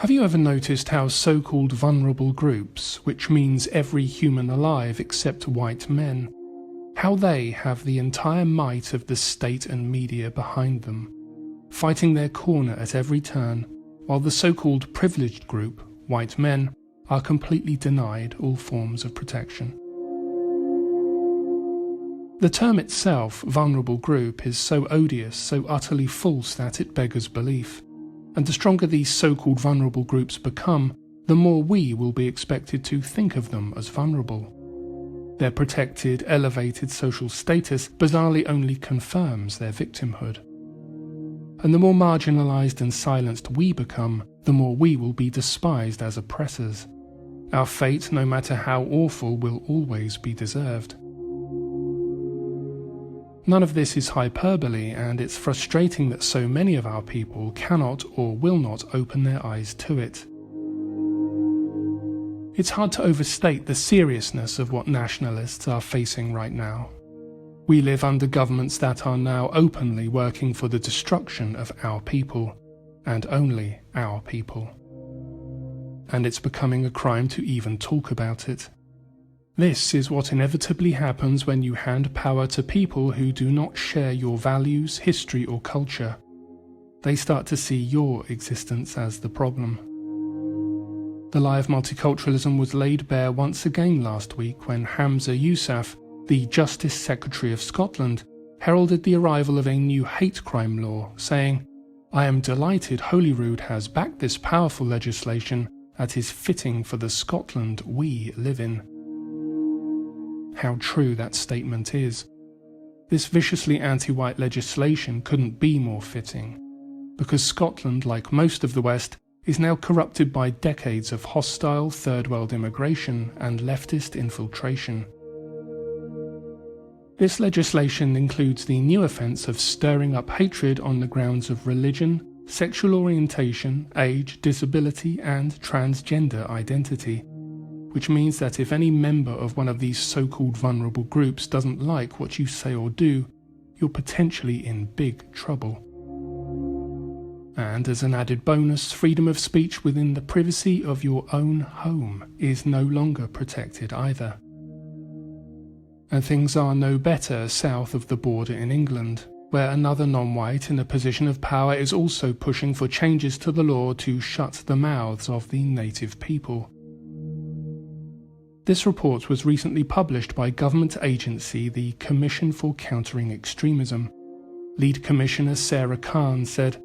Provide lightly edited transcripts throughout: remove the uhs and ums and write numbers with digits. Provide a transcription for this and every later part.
Have you ever noticed how so-called vulnerable groups, which means every human alive except white men, how they have the entire might of the state and media behind them, fighting their corner at every turn, while the so-called privileged group, white men, are completely denied all forms of protection? The term itself, vulnerable group, is so odious, so utterly false that it beggars belief. And the stronger these so-called vulnerable groups become, the more we will be expected to think of them as vulnerable. Their protected, elevated social status bizarrely only confirms their victimhood. And the more marginalised and silenced we become, the more we will be despised as oppressors. Our fate, no matter how awful, will always be deserved. None of this is hyperbole, and it's frustrating that so many of our people cannot or will not open their eyes to it. It's hard to overstate the seriousness of what nationalists are facing right now. We live under governments that are now openly working for the destruction of our people, and only our people. And it's becoming a crime to even talk about it. This is what inevitably happens when you hand power to people who do not share your values, history, or culture. They start to see your existence as the problem. The lie of multiculturalism was laid bare once again last week when Hamza Yousaf, the Justice Secretary of Scotland, heralded the arrival of a new hate crime law, saying, "I am delighted Holyrood has backed this powerful legislation that is fitting for the Scotland we live in." How true that statement is. This viciously anti-white legislation couldn't be more fitting, because Scotland, like most of the West, is now corrupted by decades of hostile third world immigration and leftist infiltration. This legislation includes the new offence of stirring up hatred on the grounds of religion, sexual orientation, age, disability, and transgender identity, which means that if any member of one of these so-called vulnerable groups doesn't like what you say or do, you're potentially in big trouble. And as an added bonus, freedom of speech within the privacy of your own home is no longer protected either. And things are no better south of the border in England, where another non-white in a position of power is also pushing for changes to the law to shut the mouths of the native people. This report was recently published by government agency the Commission for Countering Extremism. Lead Commissioner Sarah Khan said,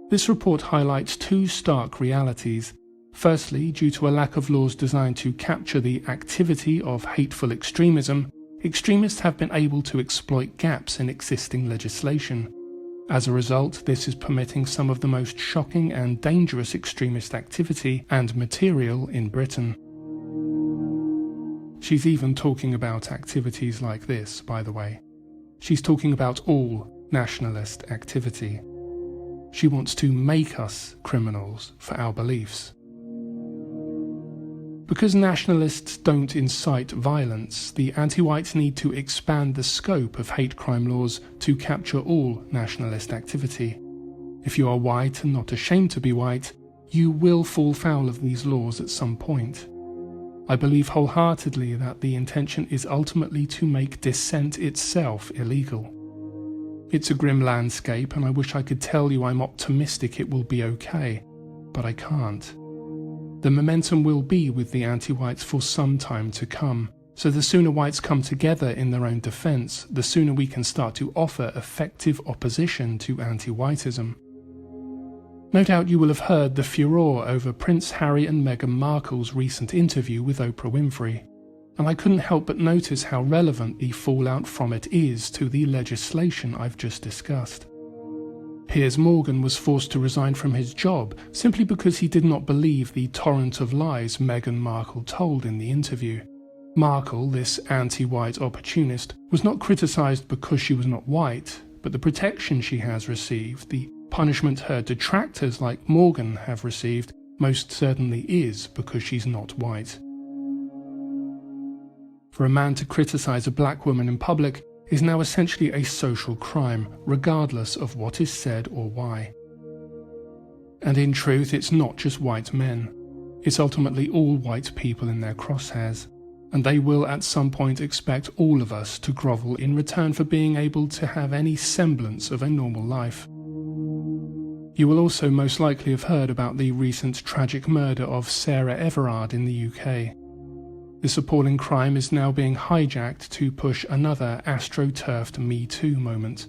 "This report highlights two stark realities. Firstly, due to a lack of laws designed to capture the activity of hateful extremism, extremists have been able to exploit gaps in existing legislation. As a result, this is permitting some of the most shocking and dangerous extremist activity and material in Britain." She's even talking about activities like this, by the way. She's talking about all nationalist activity. She wants to make us criminals for our beliefs. Because nationalists don't incite violence, the anti-whites need to expand the scope of hate crime laws to capture all nationalist activity. If you are white and not ashamed to be white, you will fall foul of these laws at some point. I believe wholeheartedly that the intention is ultimately to make dissent itself illegal. It's a grim landscape, and I wish I could tell you I'm optimistic it will be okay, but I can't. The momentum will be with the anti-whites for some time to come, so the sooner whites come together in their own defence, the sooner we can start to offer effective opposition to anti-whiteism. No doubt you will have heard the furore over Prince Harry and Meghan Markle's recent interview with Oprah Winfrey, and I couldn't help but notice how relevant the fallout from it is to the legislation I've just discussed. Piers Morgan was forced to resign from his job simply because he did not believe the torrent of lies Meghan Markle told in the interview. Markle, this anti-white opportunist, was not criticised because she was not white, but the protection she has received, the punishment her detractors like Morgan have received, most certainly is because she's not white. For a man to criticise a black woman in public is now essentially a social crime, regardless of what is said or why. And in truth, it's not just white men. It's ultimately all white people in their crosshairs, and they will at some point expect all of us to grovel in return for being able to have any semblance of a normal life. You will also most likely have heard about the recent tragic murder of Sarah Everard in the UK. This appalling crime is now being hijacked to push another astroturfed Me Too moment,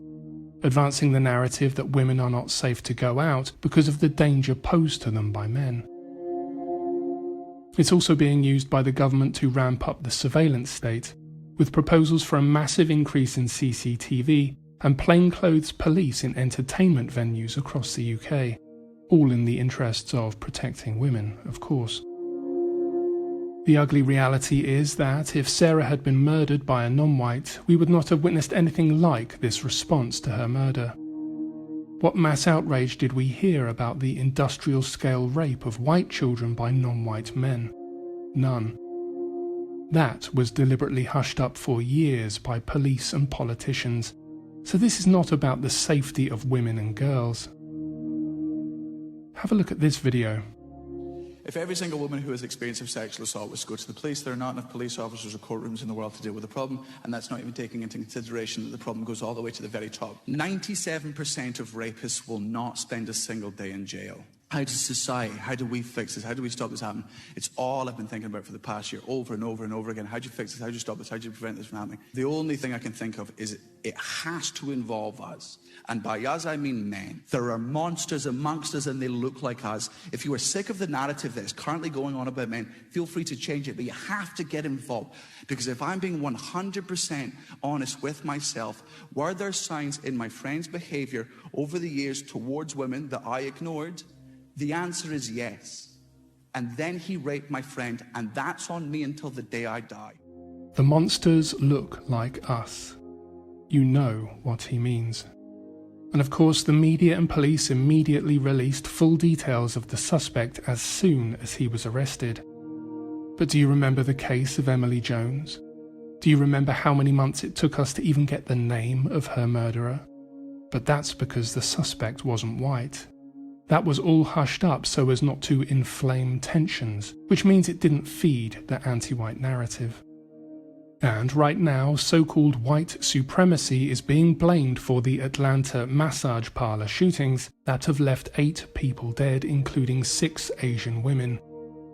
advancing the narrative that women are not safe to go out because of the danger posed to them by men. It's also being used by the government to ramp up the surveillance state, with proposals for a massive increase in CCTV and plainclothes police in entertainment venues across the UK, all in the interests of protecting women, of course. The ugly reality is that if Sarah had been murdered by a non-white, we would not have witnessed anything like this response to her murder. What mass outrage did we hear about the industrial-scale rape of white children by non-white men? None. That was deliberately hushed up for years by police and politicians, so this is not about the safety of women and girls. Have a look at this video. If every single woman who has experience of sexual assault was to go to the police, there are not enough police officers or courtrooms in the world to deal with the problem, and that's not even taking into consideration that the problem goes all the way to the very top. 97% of rapists will not spend a single day in jail. How does society, how do we fix this? How do we stop this happening? It's all I've been thinking about for the past year, over and over and over again. How do you fix this? How do you stop this? How do you prevent this from happening? The only thing I can think of is it has to involve us. And by us, I mean men. There are monsters amongst us and they look like us. If you are sick of the narrative that is currently going on about men, feel free to change it, but you have to get involved. Because if I'm being 100% honest with myself, were there signs in my friend's behavior over the years towards women that I ignored? The answer is yes. And then he raped my friend, and that's on me until the day I die. The monsters look like us. You know what he means. And of course, the media and police immediately released full details of the suspect as soon as he was arrested. But do you remember the case of Emily Jones? Do you remember how many months it took us to even get the name of her murderer? But that's because the suspect wasn't white. That was all hushed up so as not to inflame tensions, which means it didn't feed the anti-white narrative. And right now, so-called white supremacy is being blamed for the Atlanta massage parlor shootings that have left 8 people dead, including 6 Asian women.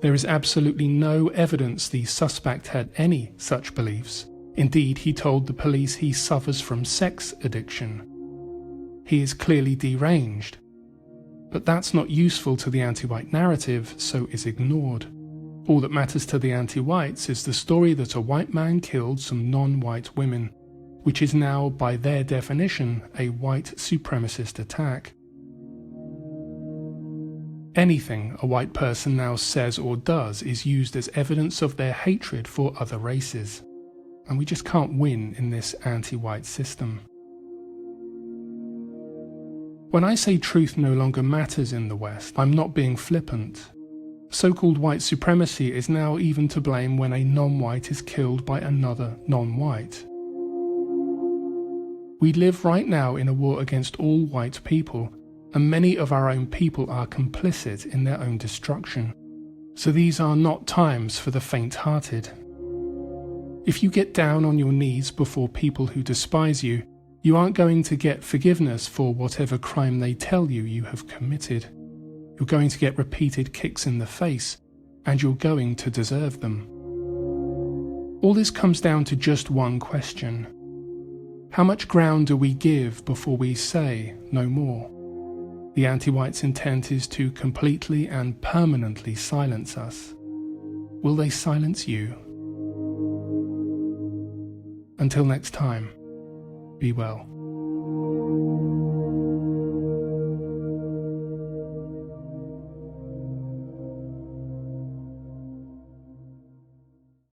There is absolutely no evidence the suspect had any such beliefs. Indeed, he told the police he suffers from sex addiction. He is clearly deranged. But that's not useful to the anti-white narrative, so is ignored. All that matters to the anti-whites is the story that a white man killed some non-white women, which is now, by their definition, a white supremacist attack. Anything a white person now says or does is used as evidence of their hatred for other races, and we just can't win in this anti-white system. When I say truth no longer matters in the West, I'm not being flippant. So-called white supremacy is now even to blame when a non-white is killed by another non-white. We live right now in a war against all white people, and many of our own people are complicit in their own destruction. So these are not times for the faint-hearted. If you get down on your knees before people who despise you, you aren't going to get forgiveness for whatever crime they tell you you have committed. You're going to get repeated kicks in the face, and you're going to deserve them. All this comes down to just one question. How much ground do we give before we say no more? The anti-whites' intent is to completely and permanently silence us. Will they silence you? Until next time, be well.